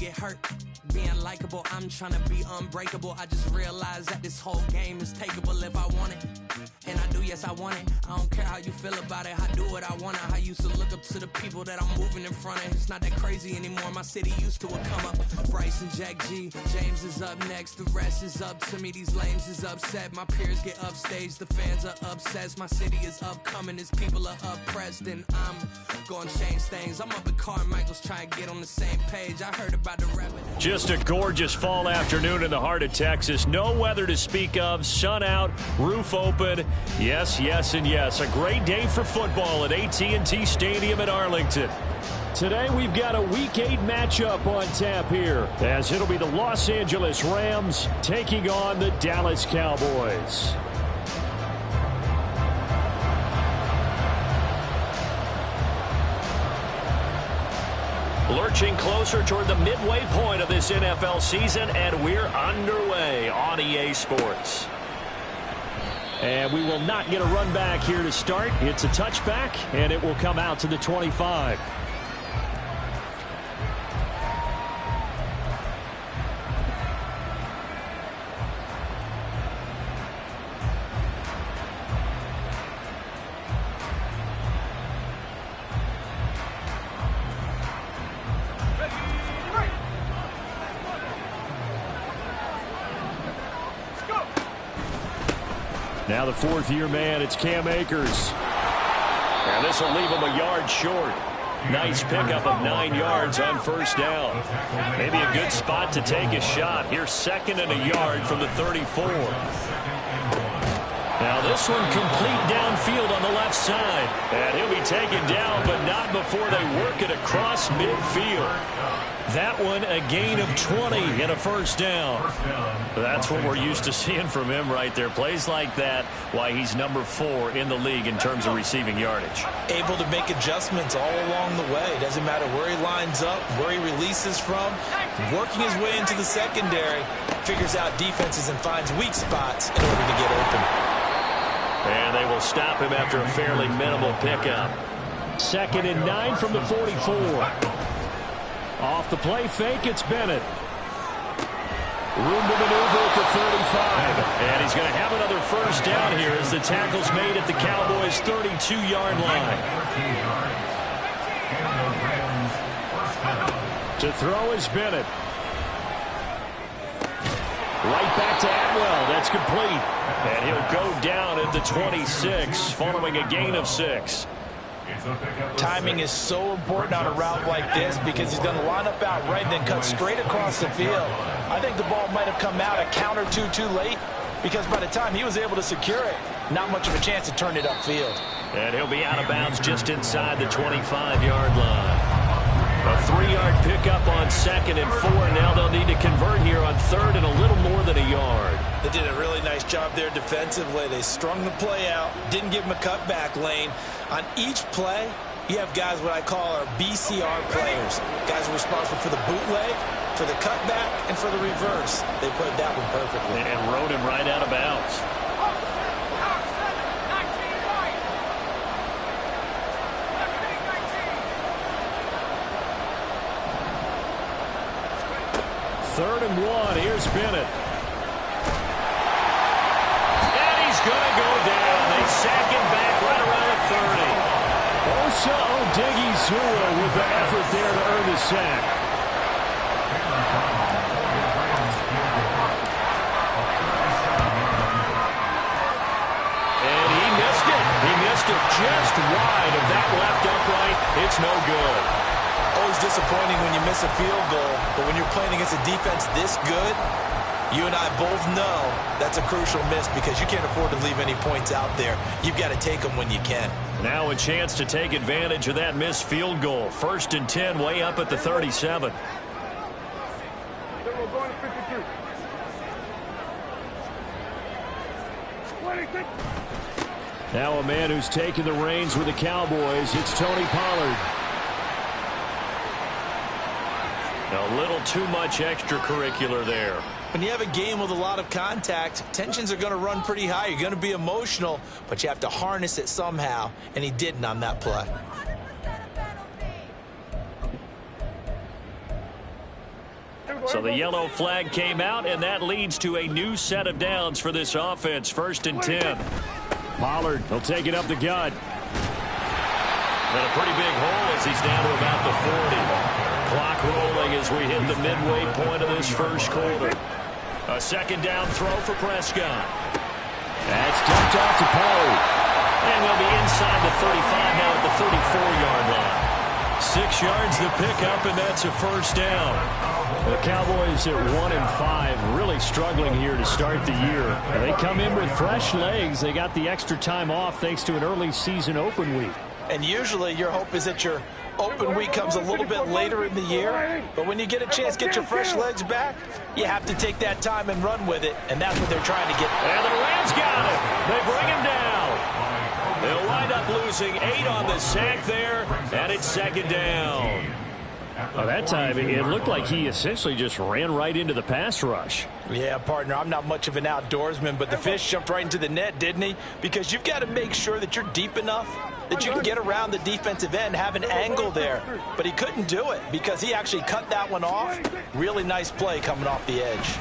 get hurt. Being likable, I'm trying to be unbreakable. I just realized that this whole game is takeable if I want it. And I do, yes, I want it. I don't care how you feel about it. I do what I want. I used to look up to the people that I'm moving in front of. It's not that crazy anymore. My city used to a come up. Bryce and Jack G. James is up next. The rest is up to me. These lames is upset. My peers get upstaged. The fans are obsessed. My city is upcoming. His people are oppressed. And I'm going to change things. I'm up at Carmichael's trying to get on the same page. I heard about the rabbit. Just a gorgeous fall afternoon in the heart of Texas. No weather to speak of. Sun out. Roof open. Yes, yes, and yes. A great day for football at AT&T Stadium in Arlington. Today we've got a Week 8 matchup on tap here, as it'll be the Los Angeles Rams taking on the Dallas Cowboys. Lurching closer toward the midway point of this NFL season, and we're underway on EA Sports. And we will not get a run back here to start. It's a touchback, and it will come out to the 25. Now the fourth-year man, it's Cam Akers. And this will leave him a yard short. Nice pickup of 9 yards on first down. Maybe a good spot to take a shot. Here's second and a yard from the 34. Now this one complete downfield on the left side. And he'll be taken down, but not before they work it across midfield. That one a gain of 20 and a first down. That's what we're used to seeing from him right there. Plays like that, why he's number 4 in the league in terms of receiving yardage. Able to make adjustments all along the way. Doesn't matter where he lines up, where he releases from. Working his way into the secondary. Figures out defenses and finds weak spots in order to get open. And they will stop him after a fairly minimal pickup. Second and 9 from the 44. Off the play fake, it's Bennett. Room to maneuver at the 35. And he's going to have another first down here as the tackle's made at the Cowboys' 32-yard line. To throw is Bennett. Right back to Atwell. That's complete. And he'll go down at the 26 following a gain of 6. Timing is so important on a route like this because he's going to line up out right and then cut straight across the field. I think the ball might have come out a count or two too late because by the time he was able to secure it, not much of a chance to turn it upfield. And he'll be out of bounds just inside the 25-yard line. A 3-yard pickup on second and 4. Now they'll need to convert here on third and a little more than a yard. They did a really nice job there defensively. They strung the play out, didn't give him a cutback lane. On each play, you have guys what I call our BCR players. Guys are responsible for the bootleg, for the cutback, and for the reverse. They played that one perfectly. And rode him right out of bounds. Third and 1. Here's Bennett. And he's going to go down. They sack him back right around the 30. Osa Odighizuwa with the effort there to earn the sack. And he missed it. He missed it just wide of that left upright. It's no good. Always disappointing when you miss a field goal, but when you're playing against a defense this good, you and I both know that's a crucial miss because you can't afford to leave any points out there. You've got to take them when you can. Now a chance to take advantage of that missed field goal. First and 10, way up at the 37. Now a man who's taken the reins with the Cowboys, it's Tony Pollard. A little too much extracurricular there. When you have a game with a lot of contact, tensions are going to run pretty high. You're going to be emotional, but you have to harness it somehow, and he didn't on that play. So the yellow flag came out, and that leads to a new set of downs for this offense. 1st and 10. Pollard, he'll take it up the gut. And a pretty big hole as he's down to about the 40. Clock rolling as we hit the midway point of this first quarter. A 2nd down throw for Prescott. That's dumped off to Pollard. And they'll be inside the 35 now at the 34-yard line. 6 yards to pick up, and that's a 1st down. The Cowboys at 1-5, really struggling here to start the year. They come in with fresh legs. They got the extra time off thanks to an early season open week. And usually your hope is that your open week comes a little bit later in the year. But when you get a chance to get your fresh legs back, you have to take that time and run with it. And that's what they're trying to get. And the Rams got him. They bring him down. They'll wind up losing 8 on the sack there, and it's 2nd down. Well, that time, it looked like he essentially just ran right into the pass rush. Yeah, partner, I'm not much of an outdoorsman, but the fish jumped right into the net, didn't he? Because you've got to make sure that you're deep enough that you can get around the defensive end, have an angle there. But he couldn't do it because he actually cut that one off. Really nice play coming off the edge.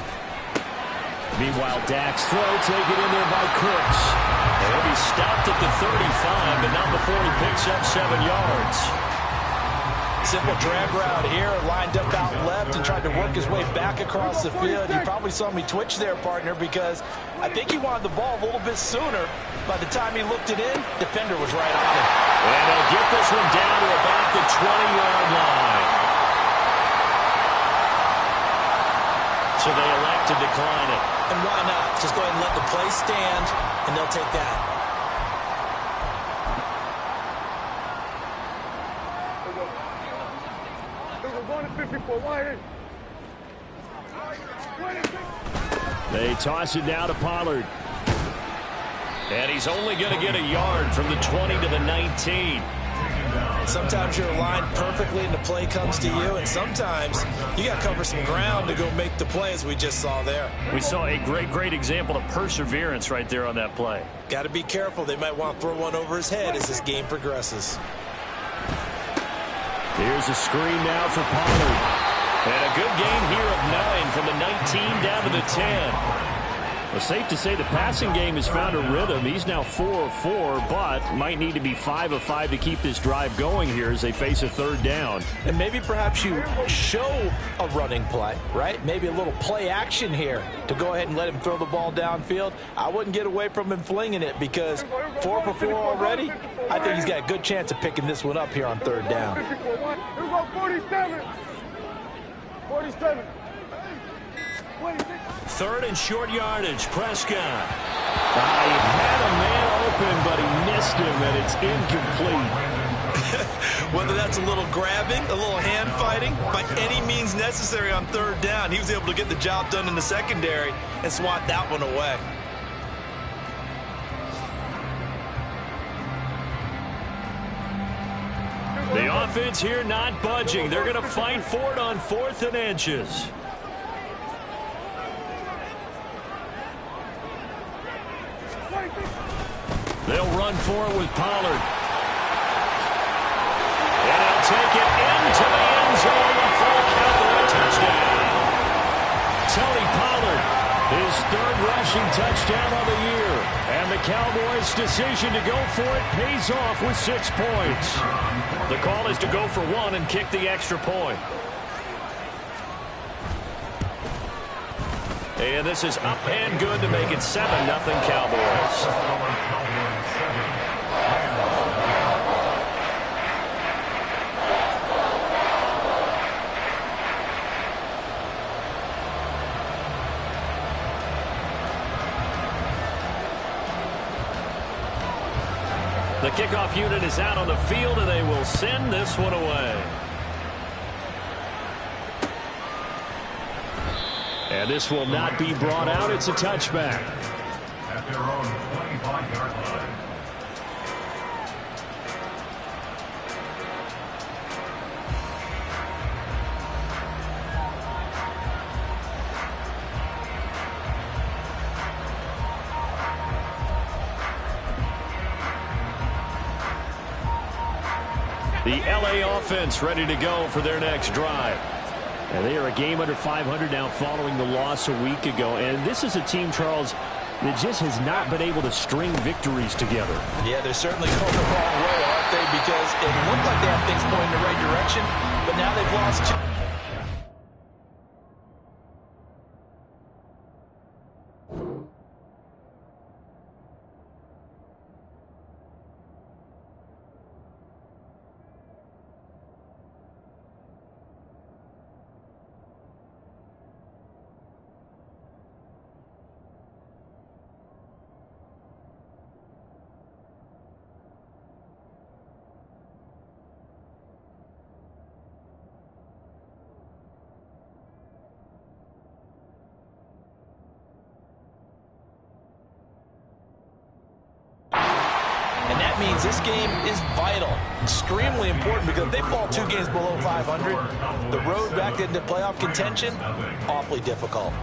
Meanwhile, Dak's throw taken in there by Cooks. He'll be stopped at the 35, but not before he picks up 7 yards. Simple drag route here, lined up out left and tried to work his way back across the field. You probably saw me twitch there, partner, because I think he wanted the ball a little bit sooner. By the time he looked it in, defender was right on him. And they'll get this one down to about the 20-yard line. So they elect to decline it. And why not? Just go ahead and let the play stand, and they'll take that. They toss it down to Pollard. And he's only going to get a yard from the 20 to the 19. Sometimes you're aligned perfectly and the play comes to you, and sometimes you got to cover some ground to go make the play, as we just saw there. We saw a great example of perseverance right there on that play. Got to be careful. They might want to throw one over his head as this game progresses. Here's a screen now for Pollard. And a good gain here of 9 from the 19 down to the 10. Well, safe to say the passing game has found a rhythm. He's now 4 of 4, but might need to be 5 of 5 to keep this drive going here as they face a 3rd down. And maybe perhaps you show a running play, right? Maybe a little play action here to go ahead and let him throw the ball downfield. I wouldn't get away from him flinging it because 4 for 4 already. I think he's got a good chance of picking this one up here on 3rd down. 47. 3rd and short yardage. Prescott. He had a man open, but he missed him, and it's incomplete. Whether that's a little grabbing, a little hand fighting, by any means necessary on 3rd down, he was able to get the job done in the secondary and swat that one away. The offense here not budging. They're going to fight for it on 4th and inches. They'll run for it with Pollard. And he'll take it into the end zone for a Cowboy touchdown. Tony Pollard, his 3rd rushing touchdown of the year. And the Cowboys' decision to go for it pays off with 6 points. The call is to go for 1 and kick the extra point. And this is up and good to make it 7-0 Cowboys. The kickoff unit is out on the field, and they will send this one away. And this will not be brought out. It's a touchback. At their own 25-yard line. The LA offense ready to go for their next drive. And they are a game under 500 now following the loss a week ago. And this is a team, Charles, that just has not been able to string victories together. Yeah, they're certainly going the wrong way, aren't they? Because it looked like they have things pointing in the right direction, but now they've lost two. And that means this game is vital, extremely important, because if they fall 2 games below 500, the road back into playoff contention, awfully difficult.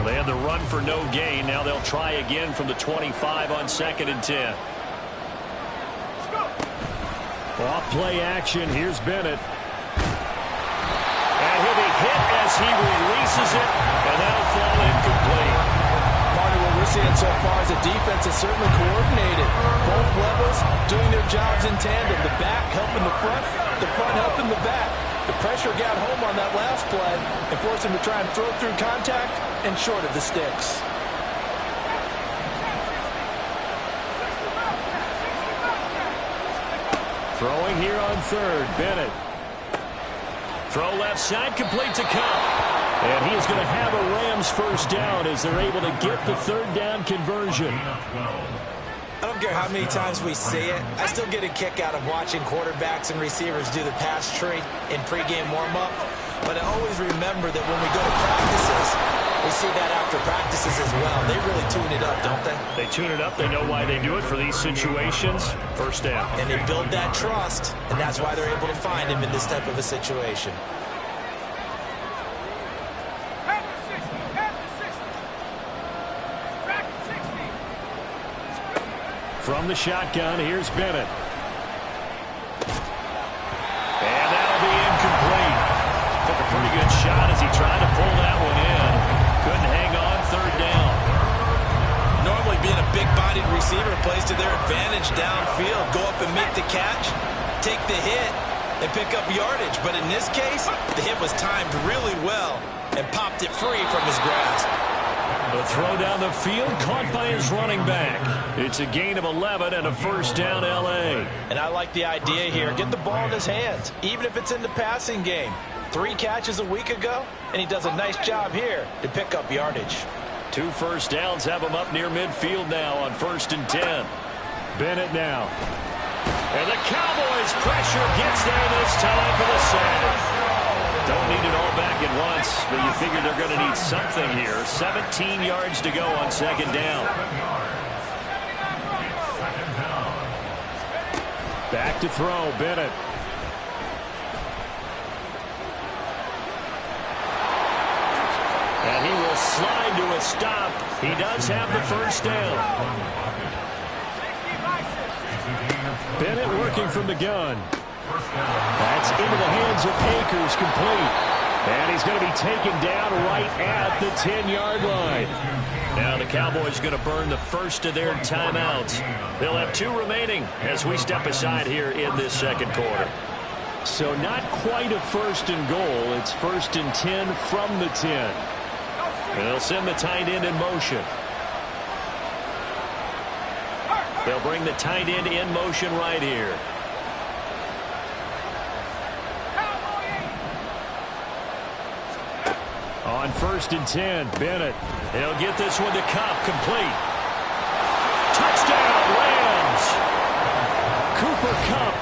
They had the run for no gain. Now they'll try again from the 25 on 2nd and 10. Off play action. Here's Bennett. And he'll be hit as he releases it, and that'll fall incomplete. Part of what we're seeing so far is the defense is certainly coordinated. Both levels doing their jobs in tandem. The back helping the front helping the back. The pressure got home on that last play and forced him to try and throw through contact and short of the sticks. Throwing here on 3rd, Bennett. Throw left side, complete to Cup. And he is going to have a Rams first down as they're able to get the 3rd down conversion. I don't care how many times we see it. I still get a kick out of watching quarterbacks and receivers do the pass tree in pregame warm-up. But I always remember that when we go to practices, we see that after practices as well. They really tune it up, don't they? They tune it up. They know why they do it for these situations. First down. And they build that trust, and that's why they're able to find him in this type of a situation. From the shotgun, here's Bennett. And that'll be incomplete. Took a pretty good shot as he tried to pull that one in. Couldn't hang on 3rd down. Normally being a big-bodied receiver plays to their advantage downfield. Go up and make the catch, take the hit, and pick up yardage. But in this case, the hit was timed really well and popped it free from his grasp. The throw down the field, caught by his running back. It's a gain of 11 and a first down, L.A. And I like the idea here. Get the ball in his hands, even if it's in the passing game. 3 catches a week ago, and he does a nice job here to pick up yardage. 2 first downs have him up near midfield now on 1st and 10. Bennett now. And the Cowboys pressure gets there this time for the sack. Don't need it all back at once, but you figure they're going to need something here. 17 yards to go on 2nd down. Back to throw, Bennett. And he will slide to a stop. He does have the first down. Bennett working from the gun. That's into the hands of Akers, complete. And he's going to be taken down right at the 10-yard line. Now the Cowboys going to burn the first of their timeouts. They'll have 2 remaining as we step aside here in this 2nd quarter. So not quite a 1st and goal. It's 1st and 10 from the 10. And they'll send the tight end in motion. They'll bring the tight end in motion right here. On 1st and 10, Bennett. He'll get this one to Cup, complete. Touchdown, Rams! Cooper Kupp,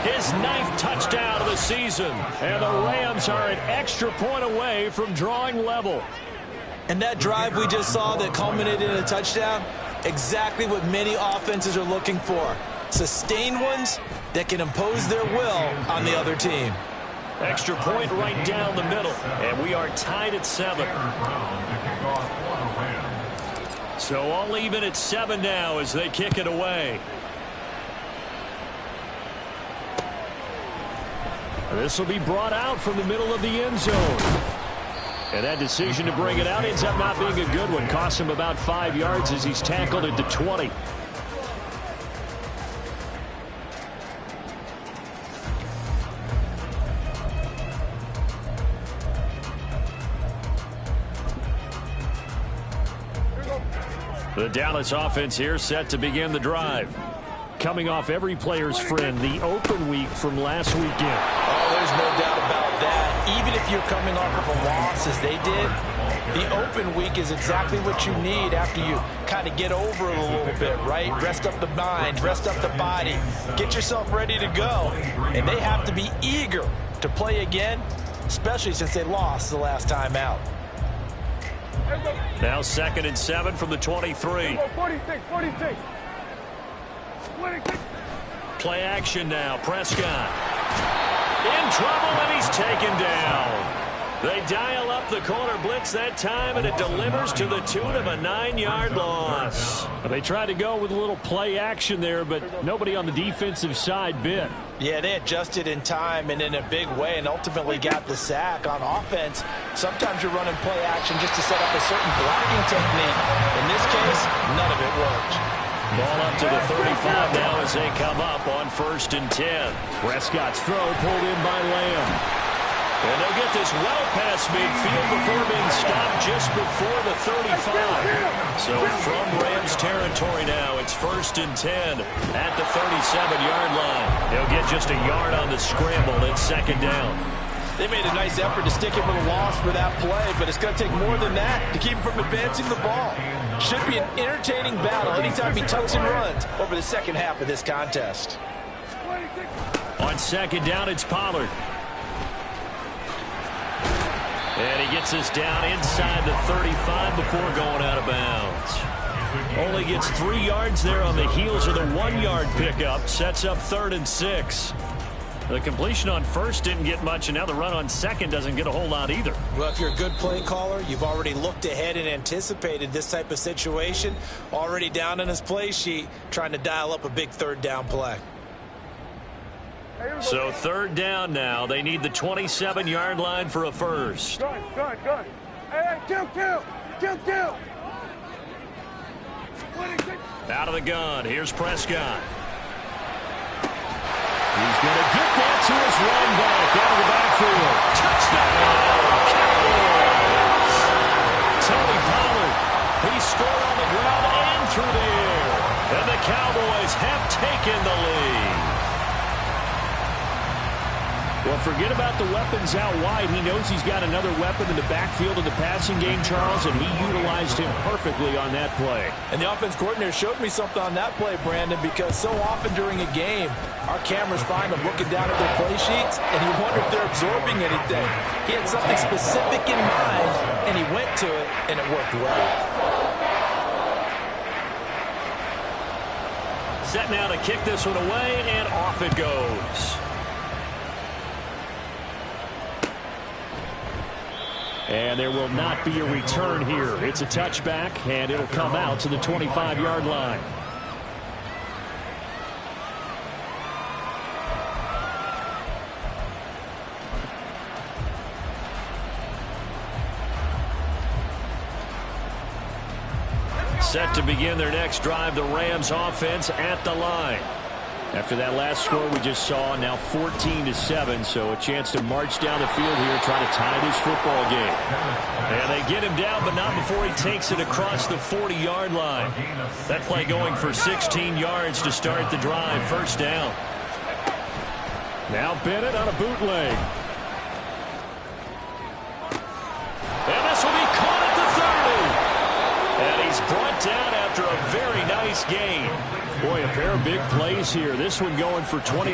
his 9th touchdown of the season. And the Rams are an extra point away from drawing level. And that drive we just saw that culminated in a touchdown, exactly what many offenses are looking for. Sustained ones that can impose their will on the other team. Extra point right down the middle. And we are tied at 7. So all even at 7 now as they kick it away. This will be brought out from the middle of the end zone. And that decision to bring it out ends up not being a good one. Costs him about 5 yards as he's tackled at the 20. The Dallas offense here set to begin the drive. Coming off every player's friend, the open week from last weekend. Oh, there's no doubt about that. Even if you're coming off of a loss as they did, the open week is exactly what you need after you kind of get over it a little bit, right? Rest up the mind, rest up the body, get yourself ready to go. And they have to be eager to play again, especially since they lost the last time out. Now 2nd and 7 from the 23. 46. Play action now. Prescott in trouble, and he's taken down. They dial up the corner blitz that time, and it delivers to the tune of a 9-yard loss. They tried to go with a little play action there, but nobody on the defensive side bit. Yeah, they adjusted in time and in a big way and ultimately got the sack. On offense, sometimes you're running play action just to set up a certain blocking technique. In this case, none of it worked. Ball up to the 35 now as they come up on 1st and 10. Prescott's throw pulled in by Lamb. And they'll get this well past midfield before being stopped just before the 35. So from Rams territory now, it's 1st and 10 at the 37-yard line. They'll get just a yard on the scramble at 2nd down. They made a nice effort to stick him with a loss for that play, but it's going to take more than that to keep him from advancing the ball. Should be an entertaining battle anytime he tucks and runs over the second half of this contest. On 2nd down, it's Pollard. And he gets us down inside the 35 before going out of bounds. Only gets 3 yards there on the heels of the 1-yard pickup. Sets up 3rd and 6. The completion on 1st didn't get much, and now the run on 2nd doesn't get a whole lot either. Well, if you're a good play caller, you've already looked ahead and anticipated this type of situation. Already down in his play sheet, trying to dial up a big 3rd down play. So 3rd down now. They need the 27-yard line for a first. Gun. Hey, kill. Out of the gun. Here's Prescott. He's going to get that to his running back out of the backfield. Touchdown, Cowboys! Tony Pollard. He scored on the ground and through the air. And the Cowboys have taken the lead. Well, forget about the weapons out wide. He knows he's got another weapon in the backfield of the passing game, Charles, and he utilized him perfectly on that play. And the offense coordinator showed me something on that play, Brandon, because so often during a game, our cameras find them looking down at their play sheets, and you wonder if they're absorbing anything. He had something specific in mind, and he went to it, and it worked well. Set now to kick this one away, and off it goes. And there will not be a return here. It's a touchback, and it'll come out to the 25-yard line. Set to begin their next drive, the Rams offense at the line. After that last score we just saw, now 14-7, so a chance to march down the field here, try to tie this football game. And they get him down, but not before he takes it across the 40-yard line. That play going for 16 yards to start the drive, 1st down. Now Bennett on a bootleg. And this will be caught at the 30. And he's brought down after a very nice gain. Boy, a pair of big plays here. This one going for 29.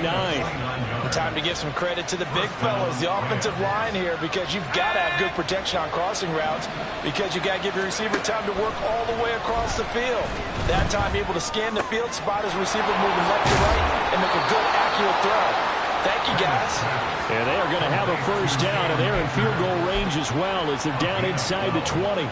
Time to give some credit to the big fellas, the offensive line here, because you've got to have good protection on crossing routes, because you got to give your receiver time to work all the way across the field. That time able to scan the field, spot his receiver moving left to right, and make a good, accurate throw. Thank you, guys. And they are going to have a first down, and they're in field goal range as well as they're down inside the 20.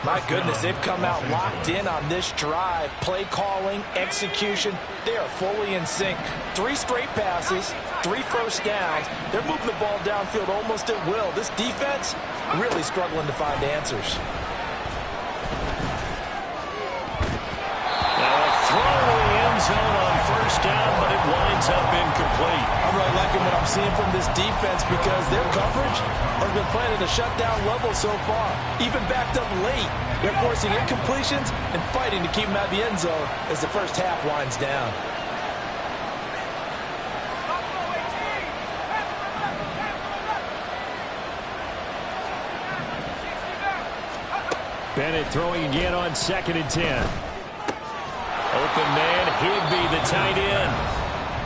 My goodness, they've come out locked in on this drive. Play calling, execution, they are fully in sync. 3 straight passes, 3 first downs. They're moving the ball downfield almost at will. This defense really struggling to find answers. Now a throw in the end zone on first down, but it winds up incomplete. I'm really liking what I'm seeing from this defense because their coverage has been playing at a shutdown level so far. Even backed up late, they're forcing incompletions and fighting to keep them out of the end zone as the first half winds down. Bennett throwing again on 2nd and 10. Open man, Higbee, the tight end.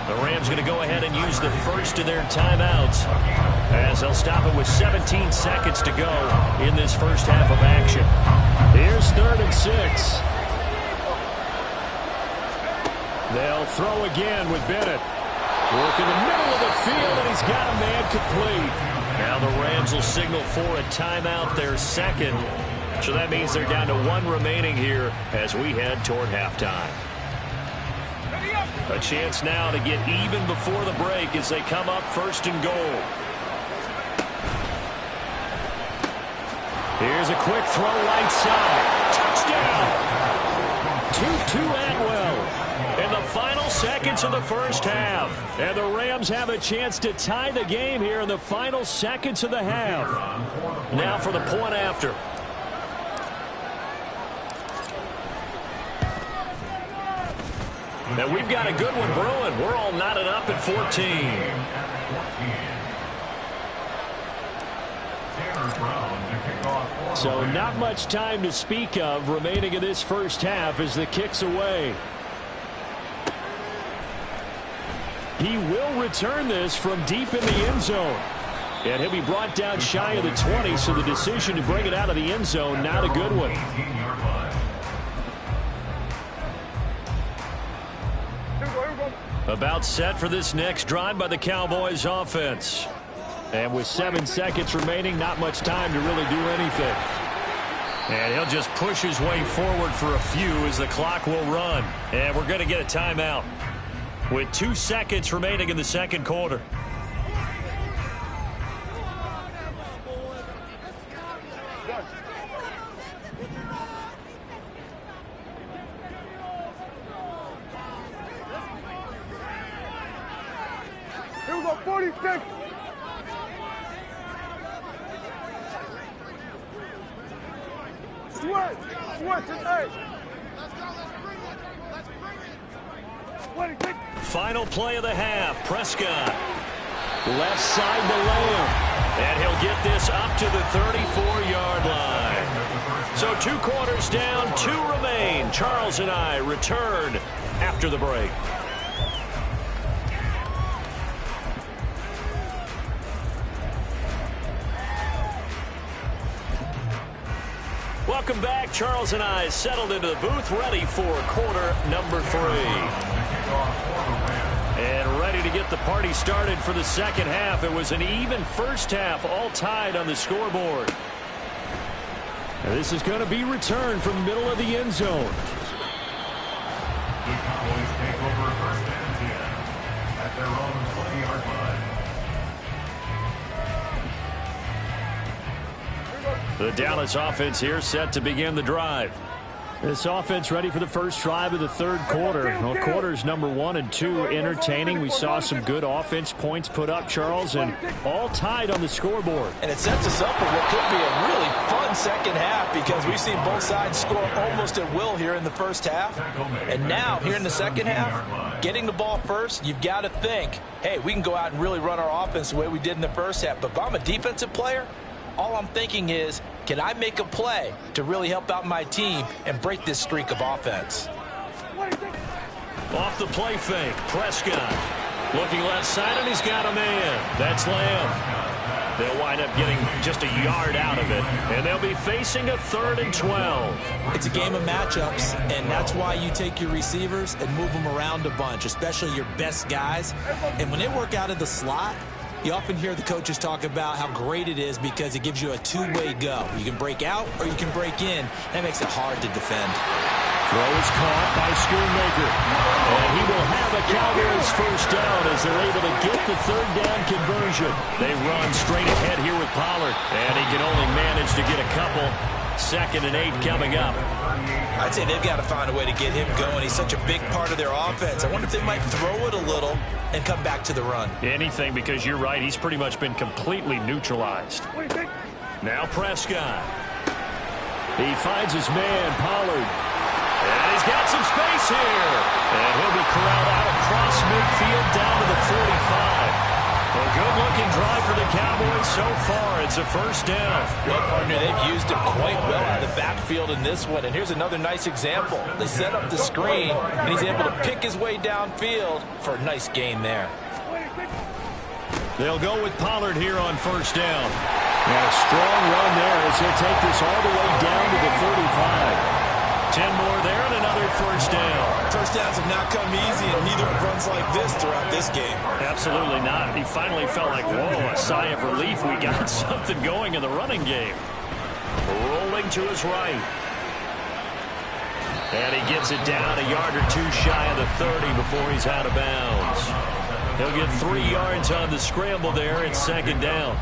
The Rams going to go ahead and use the first of their timeouts as they'll stop it with 17 seconds to go in this first half of action. Here's 3rd and 6. They'll throw again with Bennett. Work in the middle of the field, and he's got a man complete. Now the Rams will signal for a timeout, their second. So that means they're down to 1 remaining here as we head toward halftime. A chance now to get even before the break as they come up 1st and goal. Here's a quick throw right side. Touchdown! 2-2 Atwell in the final seconds of the first half. And the Rams have a chance to tie the game here in the final seconds of the half. Now for the point after. And we've got a good one brewing. We're all knotted up at 14. So not much time to speak of remaining in this first half as the kick's away. He will return this from deep in the end zone. And he'll be brought down shy of the 20, so the decision to bring it out of the end zone, not a good one. About set for this next drive by the Cowboys offense. And with 7 seconds remaining, not much time to really do anything. And he'll just push his way forward for a few as the clock will run. And we're going to get a timeout with 2 seconds remaining in the second quarter. Here we go, 46. Switch and 8. Final play of the half. Prescott. Left side to Lamb. And he'll get this up to the 34-yard line. So 2 quarters down, 2 remain. Charles and I return after the break. Welcome back. Charles and I settled into the booth, ready for quarter number 3. And ready to get the party started for the second half. It was an even first half, all tied on the scoreboard. And this is going to be returned from the middle of the end zone. The Cowboys take over 1st and 10 at their own 20-yard line. The Dallas offense here set to begin the drive. This offense ready for the first drive of the third quarter. Well, quarters number 1 and 2 entertaining. We saw some good offense points put up, Charles, and all tied on the scoreboard. And it sets us up for what could be a really fun second half because we've seen both sides score almost at will here in the first half. And now, here in the second half, getting the ball first, you've got to think, hey, we can go out and really run our offense the way we did in the first half. But if I'm a defensive player, all I'm thinking is, can I make a play to really help out my team and break this streak of offense? Off the play fake, Prescott. Looking left side, and he's got a man. That's Lamb. They'll wind up getting just a yard out of it, and they'll be facing a 3rd and 12. It's a game of matchups, and that's why you take your receivers and move them around a bunch, especially your best guys. And when they work out of the slot, you often hear the coaches talk about how great it is because it gives you a two-way go. You can break out or you can break in. That makes it hard to defend. Throw is caught by Schoonmaker. And he will have a Cowboys first down as they're able to get the 3rd down conversion. They run straight ahead here with Pollard. And he can only manage to get a couple. 2nd and 8 coming up. I'd say they've got to find a way to get him going. He's such a big part of their offense. I wonder if they might throw it a little and come back to the run. Anything, because you're right. He's pretty much been completely neutralized. Now Prescott. He finds his man, Pollard. And he's got some space here. And he'll be corralled out across midfield down to the 45. A good-looking drive for the Cowboys so far. It's a first down. Well, partner, they've used him quite well out of the backfield in this one. And here's another nice example. They set up the screen, and he's able to pick his way downfield for a nice gain there. They'll go with Pollard here on first down. And a strong run there as he'll take this all the way down to the 35. 10 more there and another first down. First downs have not come easy, and neither have runs like this throughout this game. Absolutely not. He finally felt like, whoa, a sigh of relief. We got something going in the running game. Rolling to his right. And he gets it down a yard or two shy of the 30 before he's out of bounds. He'll get 3 yards on the scramble there. It's 2nd down.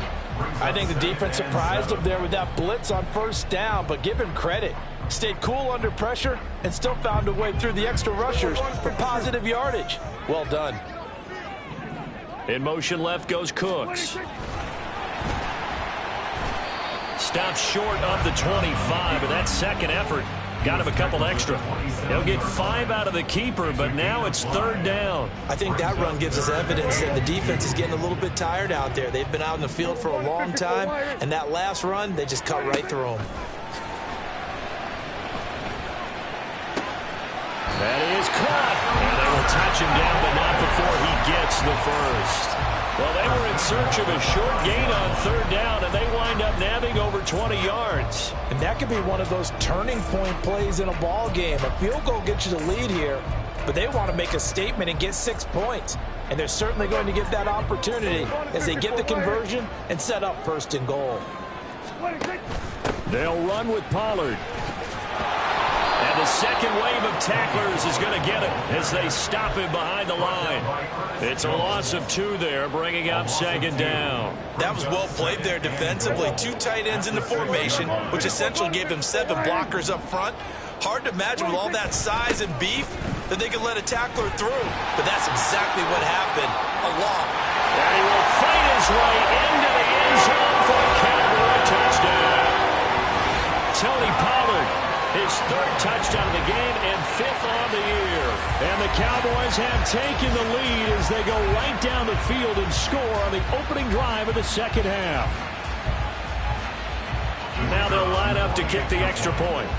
I think the defense surprised him there with that blitz on first down, but give him credit. Stayed cool under pressure and still found a way through the extra rushers for positive yardage. Well done. In motion left goes Cooks. Stops short of the 25, but that second effort got him a couple extra. He'll get 5 out of the keeper, but now it's 3rd down. I think that run gives us evidence that the defense is getting a little bit tired out there. They've been out in the field for a long time, and that last run, they just cut right through them. That is caught. And they will touch him down, but not before he gets the first. Well, they were in search of a short gain on 3rd down, and they wind up nabbing over 20 yards. And that could be one of those turning point plays in a ball game. A field goal gets you the lead here, but they want to make a statement and get 6 points. And they're certainly going to get that opportunity as they get the conversion and set up 1st and goal. They'll run with Pollard. And the second wave of tacklers is going to get it as they stop him behind the line. It's a loss of 2 there, bringing up 2nd down. That was well played there defensively. 2 tight ends in the formation, which essentially gave them 7 blockers up front. Hard to imagine with all that size and beef that they could let a tackler through. But that's exactly what happened. A long. And he will fight his way into the end zone for a Cowboy touchdown. Tony Pollard, his 3rd touchdown of the game and 5th on the year. And the Cowboys have taken the lead as they go right down the field and score on the opening drive of the 2nd half. Now they'll line up to kick the extra point.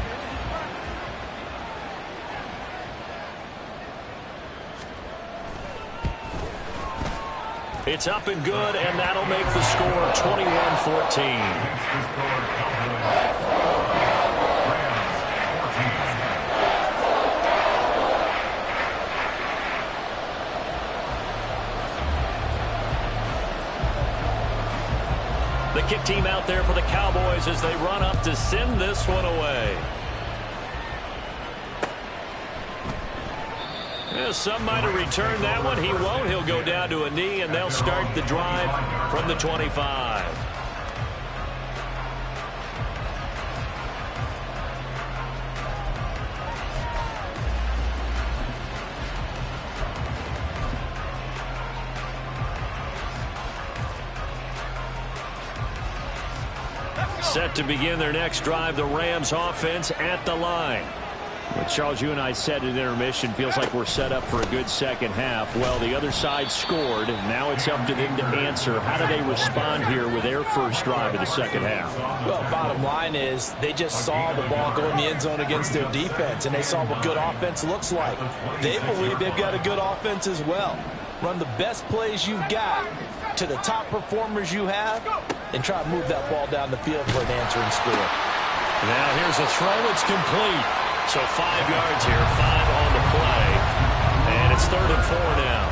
It's up and good, and that'll make the score 21-14. The kick team out there for the Cowboys as they run up to send this one away. Yeah, some might have returned that one. He won't. He'll go down to a knee, and they'll start the drive from the 25. Set to begin their next drive, the Rams offense at the line. Well, Charles, you and I said at intermission, feels like we're set up for a good second half. Well, the other side scored, and now it's up to them to answer. How do they respond here with their first drive of the second half? Well, bottom line is they just saw the ball go in the end zone against their defense, and they saw what good offense looks like. They believe they've got a good offense as well. Run the best plays you've got to the top performers you have, and try to move that ball down the field for an answering score. Now here's a throw. It's complete. So 5 yards here, 5 on the play. And it's 3rd and 4 now.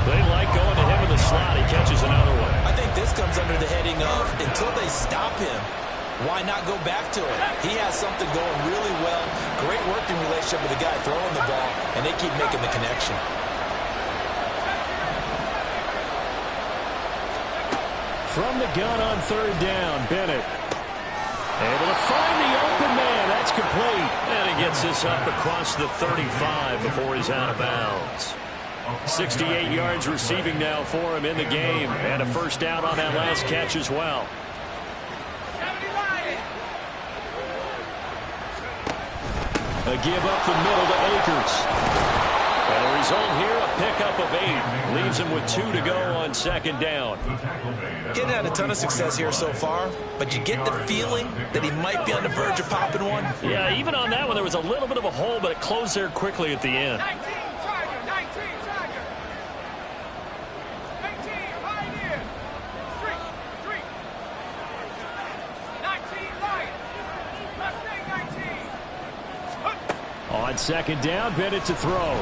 They like going to him in the slot. He catches another one. I think this comes under the heading of until they stop him, why not go back to it? He has something going really well. Great working relationship with the guy throwing the ball, and they keep making the connection. From the gun on 3rd down, Bennett. Able to find the open man. That's complete. And he gets this up across the 35 before he's out of bounds. 68 yards receiving now for him in the game. And a first down on that last catch as well. A give up the middle to Akers. And the result here, a pickup of 8. Leaves him with 2 to go on 2nd down. Getting had a ton of success here so far, but you get the feeling that he might be on the verge of popping one. Yeah, even on that one, there was a little bit of a hole, but it closed there quickly at the end. 19 Tiger, 19 Tiger. 18 Pioneer. Street. 19 Lion. Mustang 19. On 2nd down, Bennett to throw.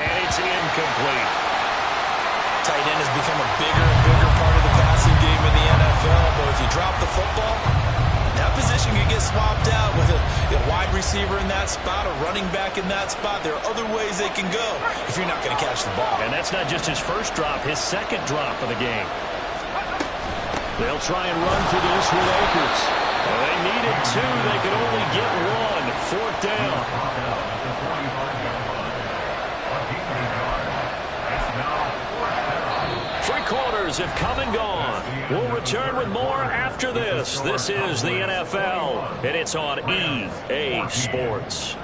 And it's incomplete. Tight end has become a bigger and bigger part of the passing game in the NFL, but if you drop the football, that position can get swapped out with a wide receiver in that spot, a running back in that spot. There are other ways they can go if you're not going to catch the ball. And that's not just his first drop, his 2nd drop of the game. They'll try and run for this with Akers. Well, they needed 2. They could only get 1. 4th down. 3 quarters have come and gone. We'll return with more after this. This is the NFL, and it's on EA Sports.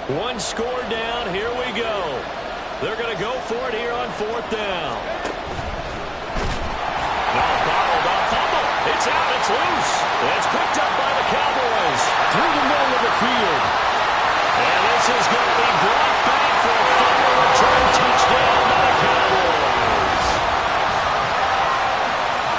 One score down. Here we go. They're going to go for it here on 4th down. Now bottled up. Fumble. It's out. It's loose. It's picked up by the Cowboys through the middle of the field. And this is going to be brought back for a fumble return touchdown by the Cowboys.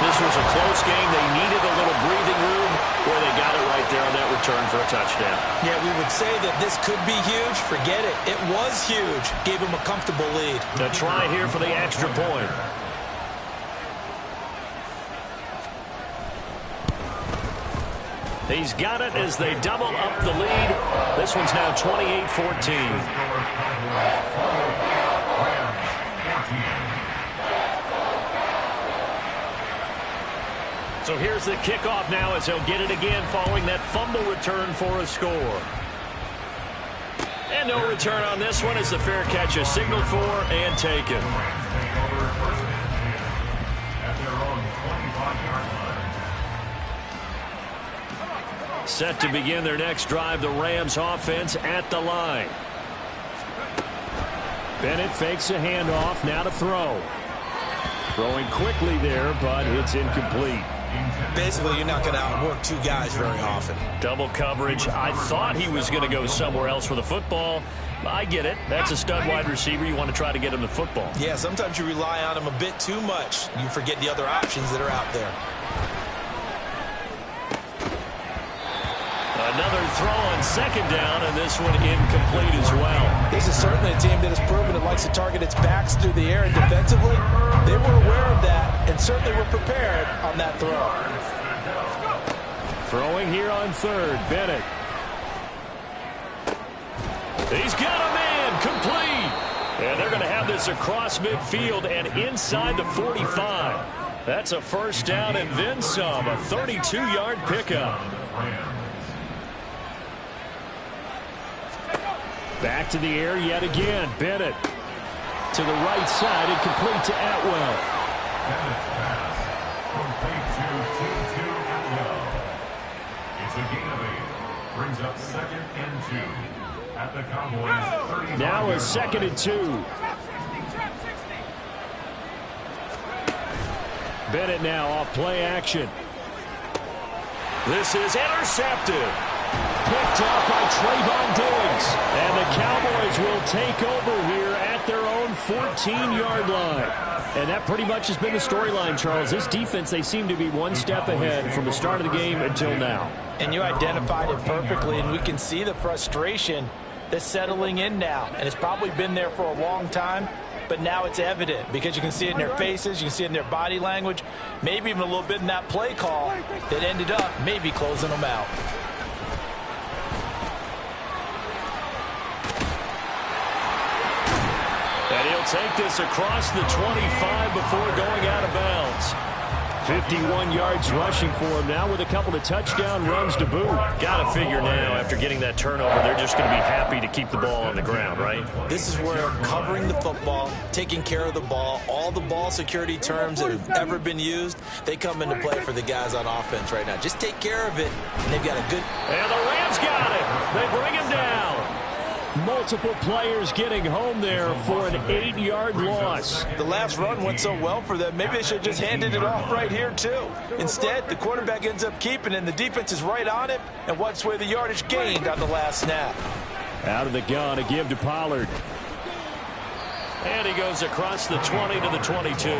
This was a close game. They needed a little breathing room where they got it right there on that return for a touchdown. Yeah, we would say that this could be huge. Forget it. It was huge. Gave him a comfortable lead. A try here for the extra point. He's got it as they double up the lead. This one's now 28-14. So here's the kickoff now as he'll get it again following that fumble return for a score. And no return on this one as the fair catch is signaled for and taken. Set to begin their next drive, the Rams offense at the line. Bennett fakes a handoff, now to throw. Throwing quickly there, but it's incomplete. Basically, you're not going to outwork 2 guys very often. Double coverage. I thought he was going to go somewhere else with the football. I get it. That's a stud wide receiver. You want to try to get him the football. Yeah, sometimes you rely on him a bit too much. You forget the other options that are out there. Another throw on 2nd down, and this one incomplete as well. This is certainly a team that has proven it likes to target its backs through the air, and defensively, they were aware of that and certainly were prepared on that throw. Throwing here on 3rd, Bennett. He's got a man, complete. And they're going to have this across midfield and inside the 45. That's a first down and then some, a 32-yard pickup. Back to the air yet again. Bennett to the right side and complete to Atwell. Bennett's pass complete to Atwell. It's a gain of 8. Brings up 2nd and 2. at the Cowboys' 35. Now a 2nd and 2. Trap 60, trap 60. Bennett now off play action. This is intercepted. Picked up by Trayvon Diggs. And the Cowboys will take over here at their own 14-yard line. And that pretty much has been the storyline, Charles. This defense, they seem to be one step ahead from the start of the game until now. And you identified it perfectly, and we can see the frustration that's settling in now. And it's probably been there for a long time, but now it's evident because you can see it in their faces, you can see it in their body language, maybe even a little bit in that play call that ended up maybe closing them out. And he'll take this across the 25 before going out of bounds. 51 yards rushing for him now with a couple of touchdown runs to boot. Got to figure now, after getting that turnover, they're just going to be happy to keep the ball on the ground, right? This is where covering the football, taking care of the ball, all the ball security terms that have ever been used, they come into play for the guys on offense right now. Just take care of it, and they've got a good... And the Rams got it. They bring him down. Multiple players getting home there for an 8-yard loss. The last run went so well for them, maybe they should have just handed it off right here, too. Instead, the quarterback ends up keeping it, and the defense is right on it, and wipes away the yardage gained on the last snap. Out of the gun, a give to Pollard. And he goes across the 20 to the 22.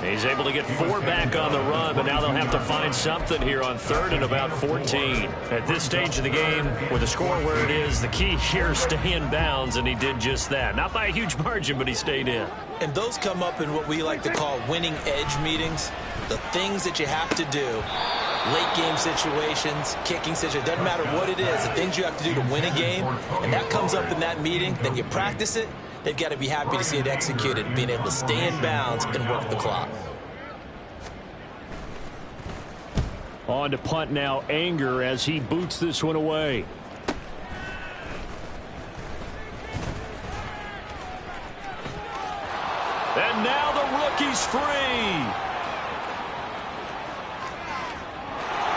He's able to get 4 back on the run, but now they'll have to find something here on 3rd and about 14. At this stage of the game, with the score where it is, the key here is stay in bounds, and he did just that. Not by a huge margin, but he stayed in. And those come up in what we like to call winning edge meetings. The things that you have to do, late game situations, kicking situations, doesn't matter what it is, the things you have to do to win a game, and that comes up in that meeting, then you practice it. They've got to be happy to see it executed, being able to stay in bounds and work the clock. On to punt now, Anger, as he boots this one away. And now the rookie's free.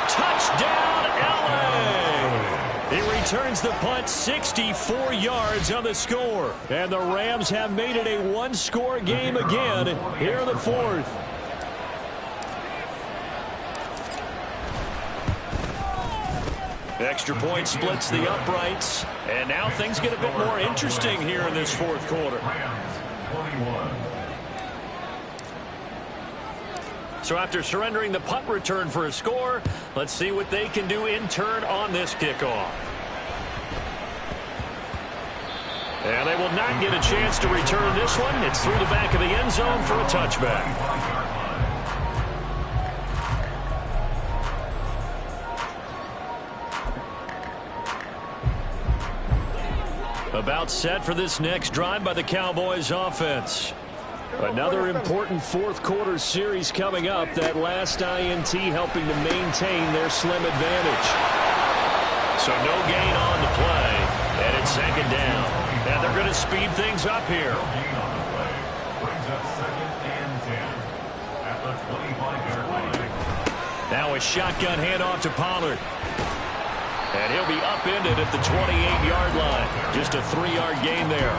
Touchdown, LA! He returns the punt, 64 yards on the score. And the Rams have made it a one-score game again here in the 4th. Extra point splits the uprights. And now things get a bit more interesting here in this 4th quarter. So after surrendering the punt return for a score, let's see what they can do in turn on this kickoff. And they will not get a chance to return this one. It's through the back of the end zone for a touchback. About set for this next drive by the Cowboys offense. Another important 4th quarter series coming up. That last INT helping to maintain their slim advantage. So no gain on the play. And it's 2nd down. And they're going to speed things up here. Now a shotgun handoff to Pollard. And he'll be upended at the 28-yard line. Just a 3-yard gain there.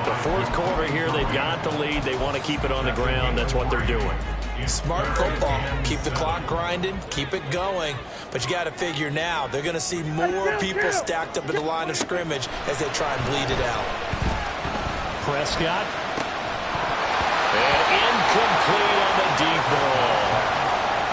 The 4th quarter here, they've got the lead. They want to keep it on the ground. That's what they're doing. Smart football. Keep the clock grinding. Keep it going. But you got to figure now, they're going to see more people stacked up at the line of scrimmage as they try and bleed it out. Prescott. And incomplete on the deep ball.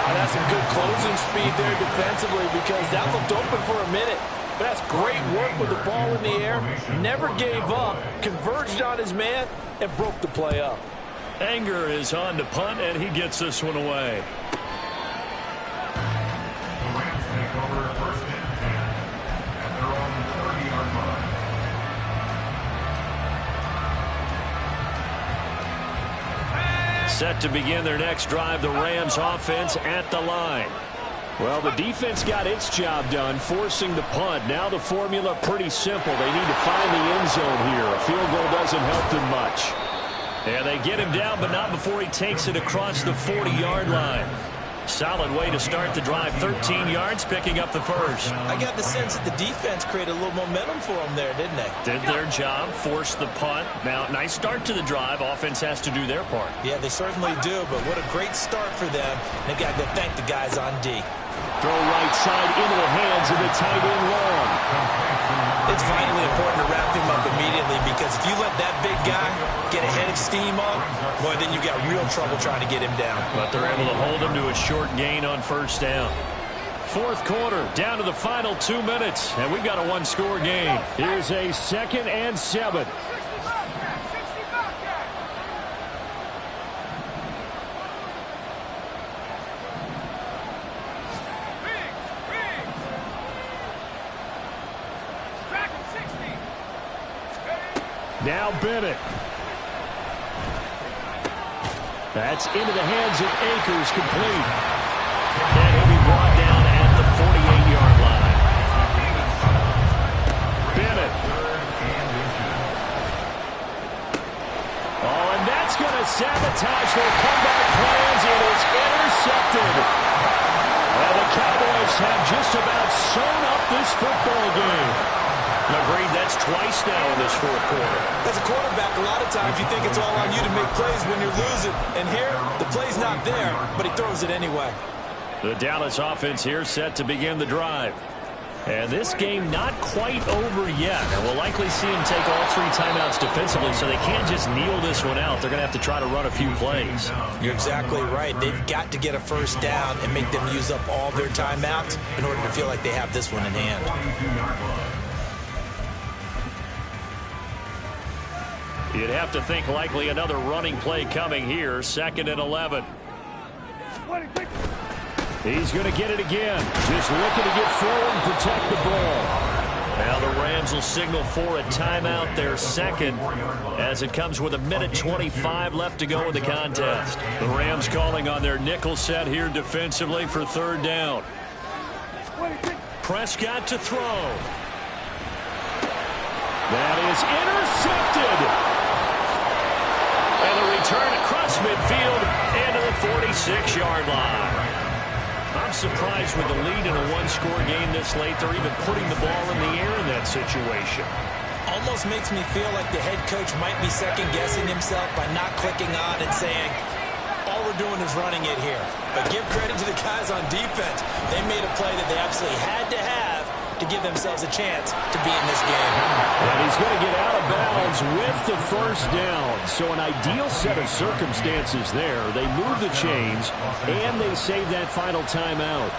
And that's some good closing speed there defensively because that looked open for a minute. But that's great work with the ball in the air. Never gave up, converged on his man, and broke the play up. Anger is on to punt, and he gets this one away. The Rams take over 1st and 10 at their own 30-yard line. Set to begin their next drive, the Rams offense at the line. Well, the defense got its job done, forcing the punt. Now the formula pretty simple. They need to find the end zone here. A field goal doesn't help them much. And they get him down, but not before he takes it across the 40-yard line. Solid way to start the drive. 13 yards, picking up the first. I got the sense that the defense created a little momentum for them there, didn't they? Did their job, forced the punt. Now, nice start to the drive. Offense has to do their part. Yeah, they certainly do, but what a great start for them. They got to go thank the guys on D. Throw right side into the hands of the tight end Long. It's vitally important to wrap him up immediately, because if you let that big guy get a head of steam up, boy, then you got real trouble trying to get him down. But they're able to hold him to a short gain on first down. Fourth quarter, down to the final 2 minutes, and we've got a one-score game. Here's a 2nd and 7. Now Bennett. That's into the hands of Akers, complete. And he'll be brought down at the 48-yard line. Bennett. Oh, and that's going to sabotage their comeback plans. It is intercepted. And the Cowboys have just about sewn up this football game. Agreed, that's twice now in this fourth quarter. As a quarterback, a lot of times you think it's all on you to make plays when you're losing. And here, the play's not there, but he throws it anyway. The Dallas offense here set to begin the drive. And this game not quite over yet. And we'll likely see him take all 3 timeouts defensively, so they can't just kneel this one out. They're going to have to try to run a few plays. You're exactly right. They've got to get a first down and make them use up all their timeouts in order to feel like they have this one in hand. You'd have to think likely another running play coming here. 2nd and 11. He's going to get it again. Just looking to get forward and protect the ball. Now the Rams will signal for a timeout, their second, as it comes with 1:25 left to go in the contest. The Rams calling on their nickel set here defensively for 3rd down. Prescott to throw. That is intercepted. And a return across midfield into the 46-yard line. I'm surprised with the lead in a one-score game this late, they're even putting the ball in the air in that situation. Almost makes me feel like the head coach might be second-guessing himself by not clicking on and saying, all we're doing is running it here. But give credit to the guys on defense. They made a play that they absolutely had to have to give themselves a chance to be in this game. And he's going to get out of bounds with the first down. So an ideal set of circumstances there. They move the chains, and they save that final timeout.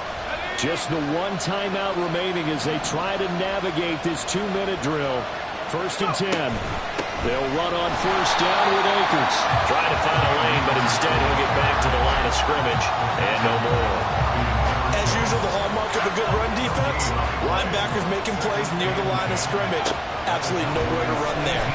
Just the one timeout remaining as they try to navigate this 2-minute drill. 1st and 10. They'll run on first down with Akers. Trying to find a lane, but instead he'll get back to the line of scrimmage. And no more. As usual, the hallmark of a good run defense, linebackers making plays near the line of scrimmage. Absolutely nowhere to run there.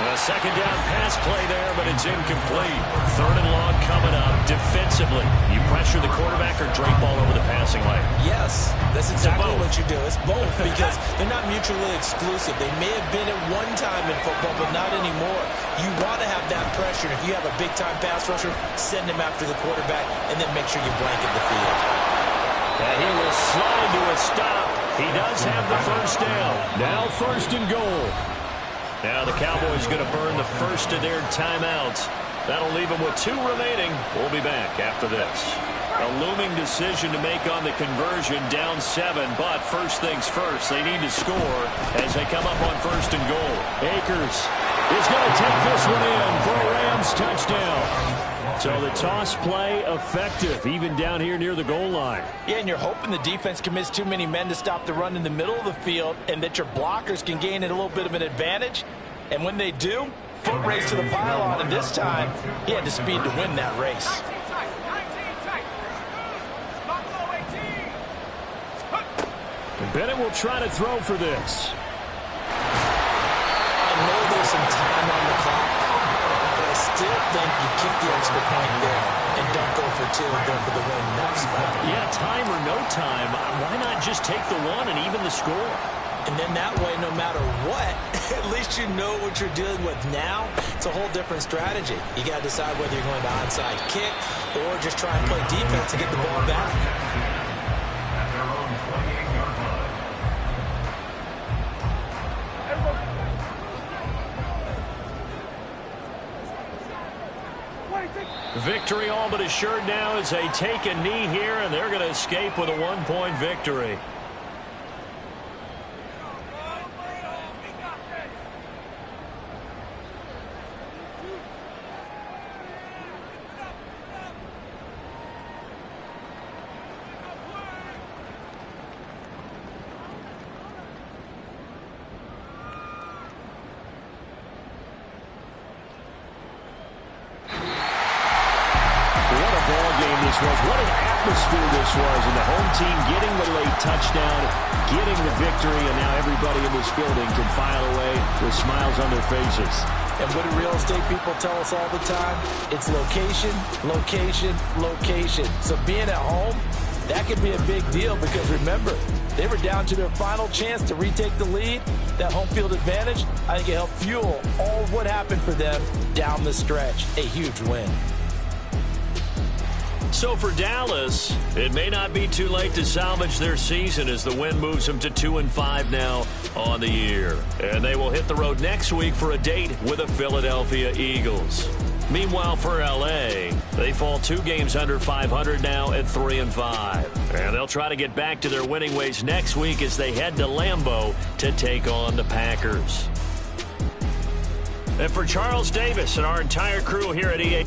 A 2nd down pass play there, but it's incomplete. 3rd and long coming up defensively. You pressure the quarterback or drape all over the passing lane? Yes, that's exactly what you do. It's both, because they're not mutually exclusive. They may have been at one time in football, but not anymore. You want to have that pressure. If you have a big-time pass rusher, send him after the quarterback, and then make sure you blanket the field. And he will slide to a stop. He does have the first down. Now 1st and goal. Now the Cowboys going to burn the first of their timeouts. That'll leave them with 2 remaining. We'll be back after this. A looming decision to make on the conversion, down 7. But first things first, they need to score as they come up on 1st and goal. Akers is going to take this one in for a Rams touchdown. So the toss play effective, even down here near the goal line. Yeah, and you're hoping the defense commits too many men to stop the run in the middle of the field, and that your blockers can gain a little bit of an advantage. And when they do, foot race to the pylon, and this time, he had the speed to win that race. And Bennett will try to throw for this. I know there's some time on the clock, but I still think you keep the extra point there and don't go for 2 and go for the win next spot. Yeah, time or no time, why not just take the 1 and even the score? And then that way, no matter what, at least you know what you're dealing with now. It's a whole different strategy. You got to decide whether you're going to onside kick or just try and play defense to get the ball back. At their own 28-yard line. Victory all but assured now as they take a knee here, and they're going to escape with a one-point victory. What an atmosphere this was, and the home team getting the late touchdown, getting the victory, and now everybody in this building can file away with smiles on their faces. And what do real estate people tell us all the time? It's location, location, location. So being at home, that could be a big deal because remember, they were down to their final chance to retake the lead. That home field advantage, I think it helped fuel all of what happened for them down the stretch. A huge win. So for Dallas, it may not be too late to salvage their season as the win moves them to 2-5 now on the year. And they will hit the road next week for a date with the Philadelphia Eagles. Meanwhile, for L.A., they fall 2 games under 500 now at 3-5. And they'll try to get back to their winning ways next week as they head to Lambeau to take on the Packers. And for Charles Davis and our entire crew here at EA.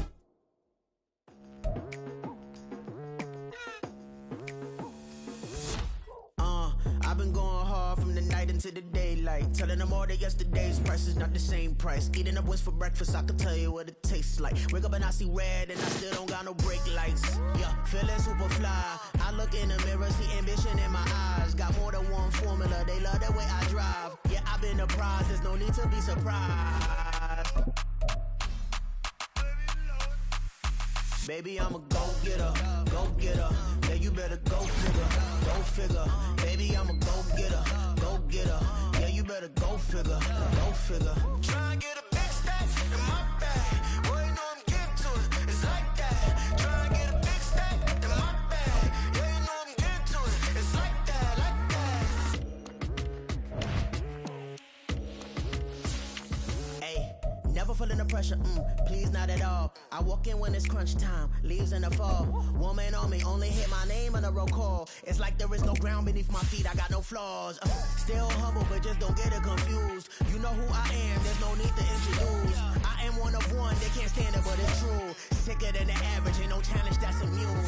I've been going hard from the night into the daylight, telling them all that yesterday's price is not the same price. Eating up what's for breakfast, I can tell you what it tastes like. Wake up and I see red and I still don't got no brake lights. Yeah, feeling super fly. I look in the mirror, see ambition in my eyes. Got more than one formula, they love the way I drive. Yeah, I've been a prize, there's no need to be surprised. Baby, I'm a go-getter, go-getter. Yeah, you better go figure, go figure. Baby, I'm a go-getter, go-getter. Yeah, you better go figure, go figure. Try and get a big stack in my bag. Boy, you know I'm getting to it, it's like that. Try and get a big stack in my bag. Yeah, you know I'm getting to it, it's like that, like that. Hey, never feeling the pressure, please not at all. I walk in when it's crunch time, leaves in the fall. Woman on me, only hit my name on a roll call. It's like there is no ground beneath my feet, I got no flaws. Still humble, but just don't get it confused. You know who I am, there's no need to introduce. I am one of one, they can't stand it, but it's true. Sicker than the average, ain't no challenge that's immune.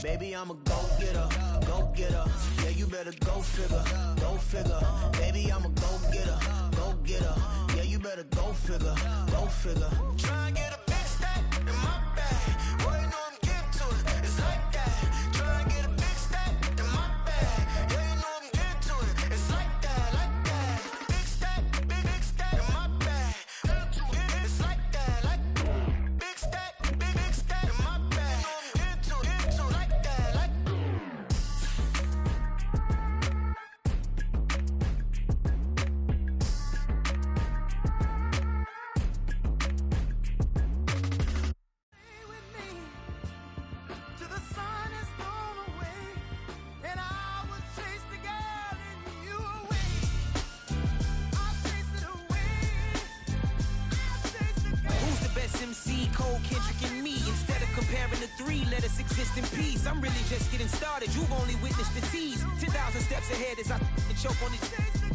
Baby, I'm a go-getter, go-getter. Yeah, you better go figure, go figure. Baby, I'm a go-getter, go-getter. Yeah, you better go figure, go figure. Try and get a big stack in my bag. Boy, you know I'm getting to it, it's like that. Try and get a big stack in my bag. Yeah, you know I'm getting to it, it's like that, like that. Big stack in my bag. It's like that, like big stack in my bag. Get to it, like that, like. Let us exist in peace. I'm really just getting started. You've only witnessed the tease. 10,000 steps ahead as I choke on these.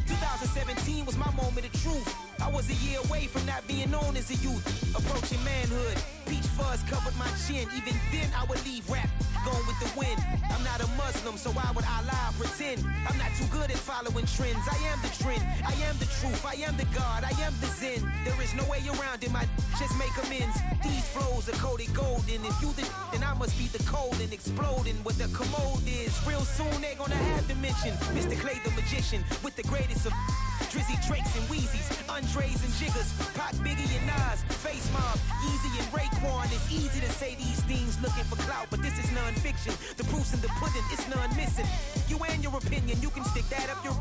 2017 was my moment of truth. I was a year away from not being known as a youth. Approaching manhood. Peach fuzz covered my chin. Even then I would leave rap going with the wind. I'm not a Muslim, so why would I lie or pretend? I'm not too good at following trends. I am the trend. I am the truth. I am the God. I am the Zen. There is no way around it. Just make amends. These flows are coated golden. If you then I must be the cold and exploding what the commode is. Real soon they're gonna have to mention Mr. Clay the magician with the greatest of Drizzy Drakes and Wheezies, Andres and Jiggers, Pac, Biggie and Nas, Face Mob, Yeezy and Raekwon. It's easy to say these things looking for clout, but this is non-fiction. The proof's in the pudding, it's none missing. You and your opinion, you can stick that up your...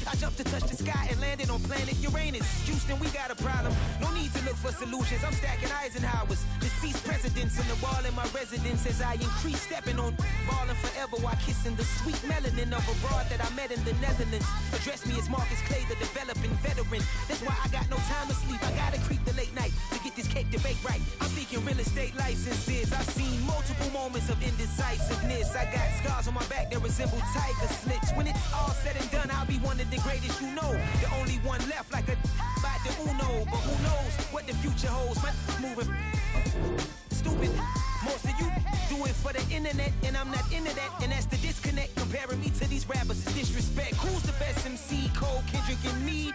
I jumped to touch the sky and landed on planet Uranus. Houston, we got a problem. No need to look for solutions. I'm stacking Eisenhowers. Deceased presidents in the wall in my residence as I increase stepping on ballin' forever while kissing the sweet melanin of a broad that I met in the Netherlands. Address me as Marcus Clay, the developing veteran. That's why I got no time to sleep. I gotta creep the late night to get this cake debate right. I'm thinking real estate licenses. I've seen multiple moments of indecisiveness. I got scars on my back that resemble tiger slits. When it's all said and done, I'll be one of the greatest you know. The only one left like a by the Uno. But who knows what the future holds? My moving stupid. Most of you do it for the internet, and I'm not into that. And that's the disconnect. Comparing me to these rappers is disrespect. Who's the best MC? Cole, Kendrick, and me?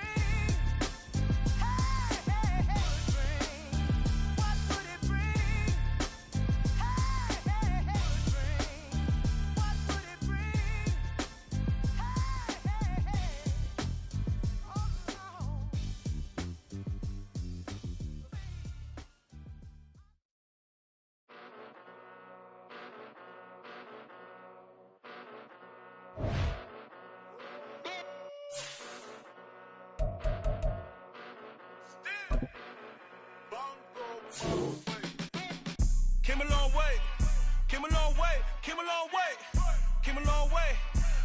Came a long way, came a long way, came a long way, came a long way.